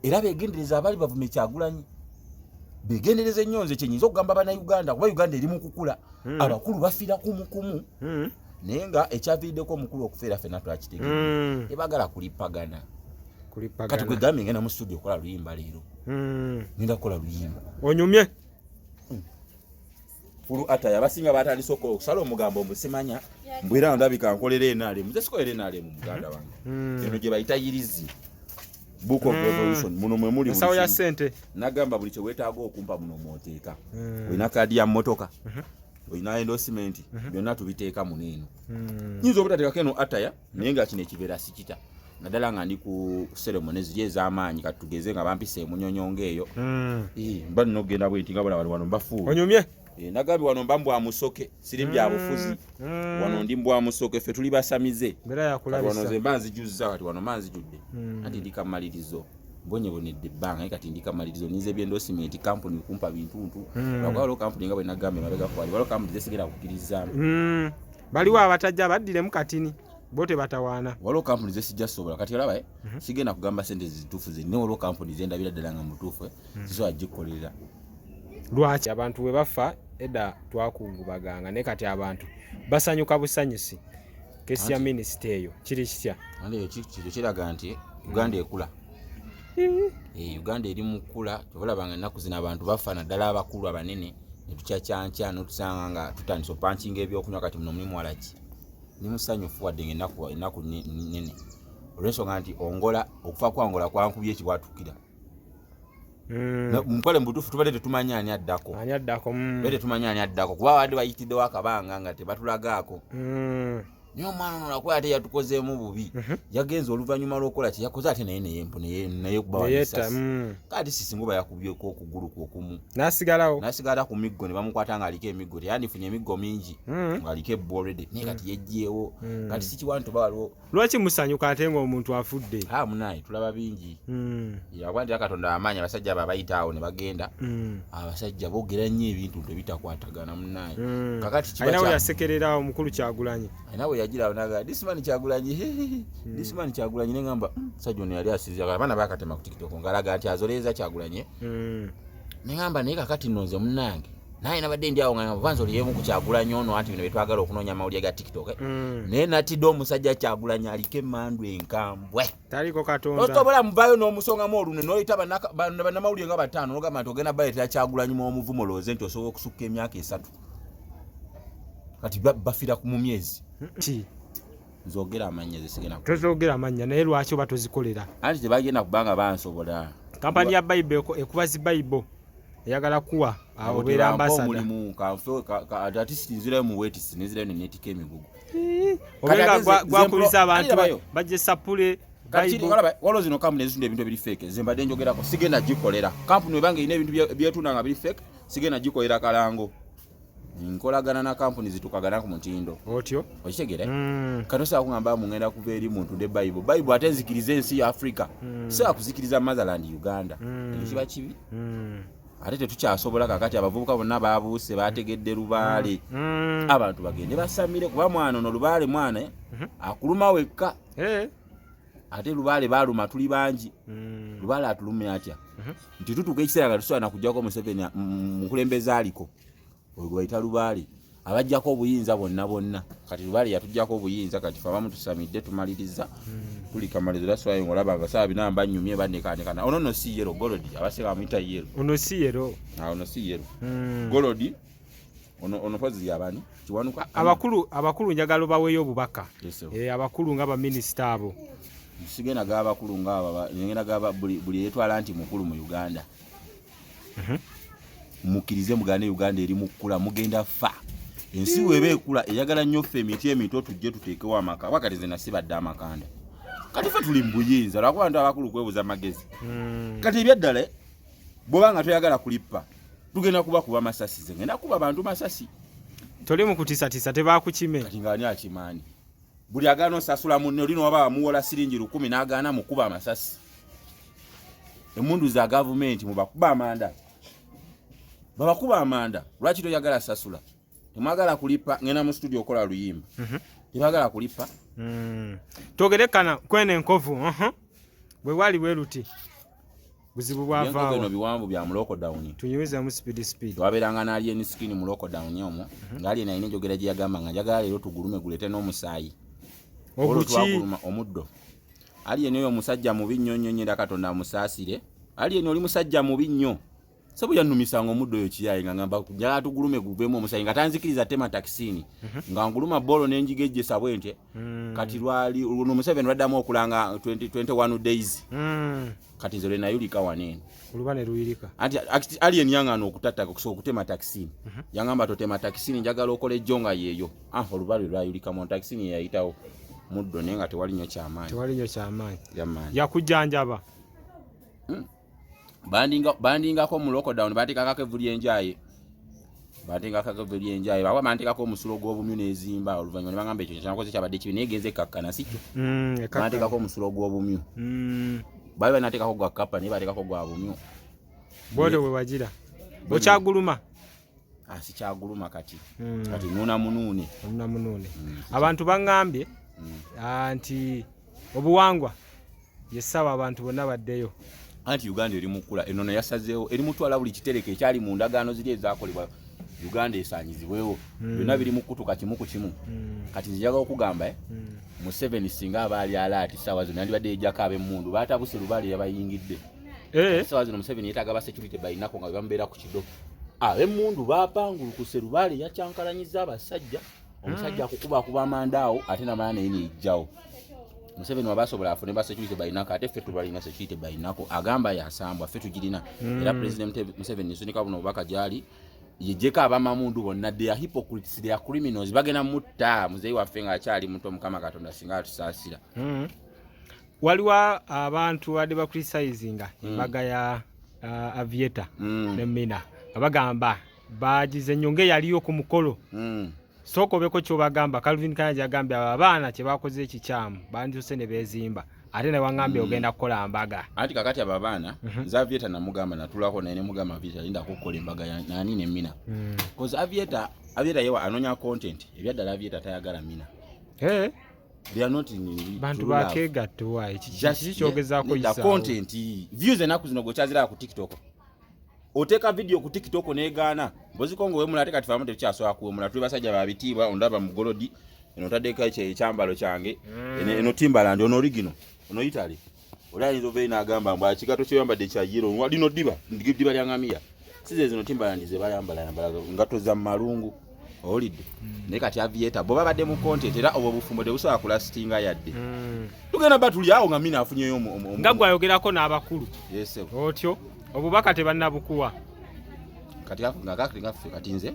era begendereza abali bavume Kyagulanyi begendereza ennyonze kyenyinza okugamba bana Uganda kuba Uganda eri mu kukula abakulu bafira kumu naye nga ekyaviiriddeko omukulu okufeera ffenna twakitegeera tebagala kulipagana kati gwe gambye ngenda mu studio okola luyimba leero ngenda kukola luyimba onyumye fulu ataya abasinga batandise okusala omugambo omusimanya mbwera ndabika nkolera enaalemu nze sikolera enaalemu muganda wange eno gye bayita yirizi book of revolution muno mwe muli musawo ya sente nagamba buli kye weetaaga okumpa muno mwoteeka olina kaadi ya mmotoka olina endorsement byonna tubiteeka muno eno nyinza obutateekako eno ataya naye nga kino ekibeera sikita naddala nga ndi ku ceremony ziri ez'amaanyi kati tugeze nga bampisa emunyonyonga eyo mba nina okugenda bwenti nga bala wano mbafuula onyumye nagambye wano mba mbwa musoke siri bya bufuzi wano ndi mbwa musoke ffe tuli basamize wano ze mba nzijuzza kati wano mba nzijudde kati ndi kamalirizo mbonyebonedde ebbanga kati ndi kamalirizo nize ebyendosimenti kampuni kumpa bintuntu waliwo kampuni nga bwe nagambye mabega kwali waliwo kampuni zesigenda kukkirizzaamu baliwo abatajja baddiremu katini bote batawaana waliwo kampuni zesijja sobola kati olaba sigenda kugamba sente zituufu zenna waliwo kampuni zendabira ddala nga mutuufu zisobola gikolera lwaki abantu bwe bafa edda twakungubaganga naye kati abantu basanyuka busanyusi kesi ya minisita eyo kiri kitya kyo kiraga nti Uganda ekula Uganda eri mu kkula tobalabanga ennaku zino abantu bafa naddala abakulu abanene ne tukyakyankya notusanga nga tutandise opankinga ebyokunywa kati muno mulimu walaki ni musanyufu wadde ennaku nene olw'ensonga nti Ongola okufa kwa Ongola kwankubye ekibwatukira mpale mbutufu tubadde tetumanya ani addako bete tumanya ani addako kuba wadde bayitiddewo akabanga nga tebatulagaako niyo omwana ono nakuba ate yatukozeemu bubi yagenza oluvannyuma lw'okola kye yakoze ate naye kubawanisasi kati sisingoba yakubyeko okugulu kwokumu nasigala ku miggo ne bamukwata nga aliko emiggo teyandifunye emiggo mingi ng'aliko ebbolede naye kati yejjeewo kati sikiwantu bawaliwo lwaki musanyuka ate ng'omuntu afudde munaye tulaba bingi yakuba nti Katonda amaanyi abasajja abo abayita awo ne bagenda abasajja boogera nnyo ebintu ebitakwatagana munaye kakati alina we yasekerera omukulu Kyagulanyi yagira onaga this man Kyagulanyi nengamba sajja ono yali asizia abaana bakatema ku TikTok ngalaga nti azoleeza Kyagulanyi nengamba naye kakati nonze munnange naye nabadde ndi awo nga vanzo liyemu ku Kyagulanyi ono anti bino betwagala okunoonya amawulire ga TikTok naye natidde omusajja Kyagulanyi aliko emmandu enkambwe taliko Katonda otobola muvayo n'omusongamu olune n'oyita bannamawulire nga bataano n'ogamba nti ogenda baleetera Kyagulanyi mu omuvumo looze nti osobola okusukka emyaka 3 kati bafira mu myezi nzogera amanya zesigena tozogera amanya naye lwaki oba tozikolera anti tebagenda kubanga bansobola kampani ya Bible ekubazi Bible eyagala kuwa obeera ambassador mulimu ati sinzire mu wetisi nizire nenetika emigugu obenga gwakuliza abantu bajje sapule waliwo zino kampuni ezitunda ebintu ebiri fake zembadde njogerako sigenda gikolera kampuni ebanga erina ebintu byetunda nga biri fake sigenda gikolera kalango nkolagana na kampuni zitukagana ku mutindo otyo okitegere katosa kugamba mungenda kuva eri muntu de Bible ate nzikiriza ensi ya Africa saa kuzikiriza Motherland Uganda ekiba kibi ate tetukyasobola kakati abavubuka bonna babuuse bategedde lubaale abantu bagende basamire kuba mwana ono lubaale mwana akuluma wekka ate lubaale baluma tuli bangi lubaale atulume atya nti tutuka ekiseera nga tusobola nakujjako Museveni mukulembeze aliko oyo bayita lubaale abajjako obuyinza bonna kati lubaale yatujjako obuyinza kati fe abamu tusamidde tumaliriza tuli kamalizo laswayo ngolaba abasaaba binamba nnyumye bandekanekana ono no si yero golodi abasinga bamuyita yero ono si yero golodi ono pozi yabani kiwanuka abakulu njagalo baweeyo obubaka abakulu nga baminisita abo sigenda g'abakulu ng'aba ngenda gaba buli yetwala nti mukulu mu Uganda mukirize mugane Uganda eri mukula mugenda fa ensi webe ekula eyagala nnyo ffe emiti emito tujje tuteekewo amaka wakati zena sibadde amakanda kati ffe tuli mbuyinza lwakuba nti abakulu kwebuza magezi kati ebyaddala bw'obanga toyagala kulippa tugenda kuba masasi zengenda kuba bantu masasi toli mu kutisatisa tebakukime kati ng'ani akimaani buli agaana osasula munne olina waba muwola siringi 10 n'agaana mukuba amasasi emundu za gavumenti mubakuba amanda babakuba amanda lwaki toyagala sasula temwagala kulipa ngena mu studio okola luyimba tebagala kulipa togerekana kwene enkovu bwe wali bwe luti buzibu bwavaawo bino biwanvu bya mu lockdown tunyumiza mu speed waberanga na alien skin mu lockdown omwo ngali na ine njogera gye yagamba nga njagala leero tugulume gulete n'omusaayi twaguluma omuddo alien oyo musajja mubi nnyo nnyo nyera Katonda musaasire alien oli musajja mubi nnyo sabu yanumisanga omuddo oyo kiyaye nga ngamba njagala tugulume guvemu omusaayi nga tanzikiriza tema takisini nga nguluma bolo n'enjigejje sabwente kati lwali luno Museveni lwaddamu okulanga 21 days kati nze lena yulika wanene olubane luyirika anti alien yangano okutattaka okusobola okutema takisini yangamba totema takisini njagala okole jonga yeeyo olubale lwayulika mu takisini yayitawo muddo nenga tewali nnyo kyamaanyi yakujjanjaba bandingako mu lockdown batikakako evuli enjaye baba bantikako omusulo gw'obumyu n'ezimba oluvannyuma ne bagamba ekyo kyanakoze kyabadde kibi naye genze kakkana sikyo bantikako omusulo gw'obumyu bali banateekako gwa kapa naye bateekako gwa bumyu bwode bwe wagira okyaguluma sikyaguluma kati nuna munuune abantu baŋŋambye nti obuwangwa yessawa abantu bonna baddeyo anti Uganda eri mukula enono yasazeewo eri mutwala buli kitereke ekyali mu ndagaano ziri ezaakolebwa Uganda esaanyizibwewo byonna biri mukutuka kimu ku kimu kati nzijaga okugamba Museveni singa abaali alaati ssaawa zino yandibadde ejjako ab'emmundu baatabuse Lubale yabayingidde ssaawa zino Museveni yeetaaga ba security balinako nga bamubeera ku kido ab'emmundu baapangulukuse Lubale yakyankalanyiza abasajja omusajja akukuba amandaawo ate namala naye neejjawo Museveni wabasobola afune ba security balinako ate ffe tubalina security balinako agamba yasambwa ffe tugirina era President Museveni nsunika buno obubaka gyali yejjeko abamamundu bonna they are hypocrites they are criminals bagenda mutta muzeyi waffe nga akyali muto Mukama Katonda singa atusaasira waliwo abantu badde bakritisayizinga embaga ya avieta ne mina abagamba bagize nnyo ng'eyaliyo ku mukolo sooka obeko kyobagamba Calvin Kayanja agambye abaana kye bakoze ekikyamu bandise ne beezimba ate ne wangambye ogenda kukola mbaga anti kakati abo abaana nze avieta namugamba natulako naye ne mugamba avieta linda kukola embaga nani ne mina because avieta yewa anonya content ebyaddala avieta tayagala mina they are not in bantu bakegattowa ekikyogezaako the content views enaku zino gokyazira ku TikTok oteka video ku TikTok negaana mbozikongo we mulate kati famu tekyasobola kuwemula tuli basajja babitiibwa ondaba mu golodi eno taddeka ekyambalo kyange eno Timbaland ono original ono Italy olayinza obeera n'agamba mbu kigato kyoyambadde kya yero walino ddiba lya ngamiya size zino Timbaland ze bayambala ngato za malungu olidde naye kati avieta bo babadde mu content era obwo bufumbo tebusobola kulastinga yadde tugenda batuli awo nga mina afunyeyo nga gwayogerako n'abakulu yese otyo obubaka tebannabukuwa kati nze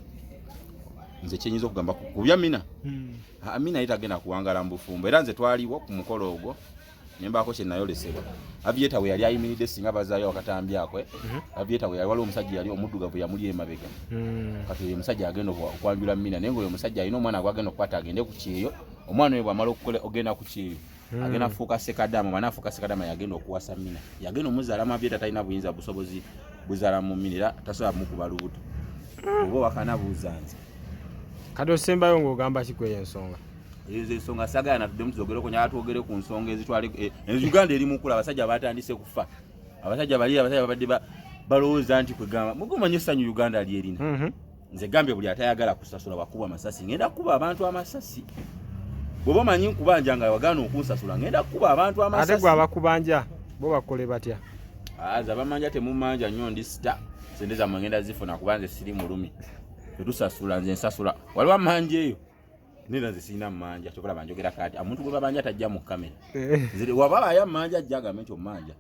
kyenyinza okugamba kubya mina mina yitagenda kuwangala mu bufumbo era nze twaliwo ku mukolo ogwo nembaako kye nayolesebwa avieta we yali ayimiridde singa bazaayo akatambi akwe avieta we yali waliwo omusajja yali omuddugavu yamuli emabega kati oyo omusajja agenda okwanjula mina naye ngaoyo omusajja alina omwana gwe agenda okukwata agende ku kyeyo omwana oyo bwamala ogenda ku kyeyo agenda kufuuka sekadama mwana afuuka sekadama yagenda okuwasa mina yagenda omuzaalamu avieta talina buyinza busobozi buzaala mu mina era tasobola mukuba lubuto oba wakanabuuza nze kati osembayo ng'ogamba kikweyo ensonga ezo ensonga sagala natuddemu tuzogereko nyala twogere ku nsonga ezitwale Uganda eri mukula abasajja batandise kufa abasajja babadde balowooza nti kwegamba mugumanye essanyu Uganda lyerina nze gambye buli atayagala kusasula wakuba amasasi ngenda kuba abantu amasasi bw'oba omanyi nkubanja nga wagaana okunsasula ngenda kuba abantu amasasi ate gwe abakubanja bo bakole batya aza bamanja temumanja nnyo ndi sita sente zammwe ngenda zifuna kubanze siri mulumi tetusasula nze nsasula waliwo amanja eyo nina nze sirina mmanja kyokola banjogera kati omuntu gwe babanja tajja mu kamera waba ayamanja ajja agambe nti omanja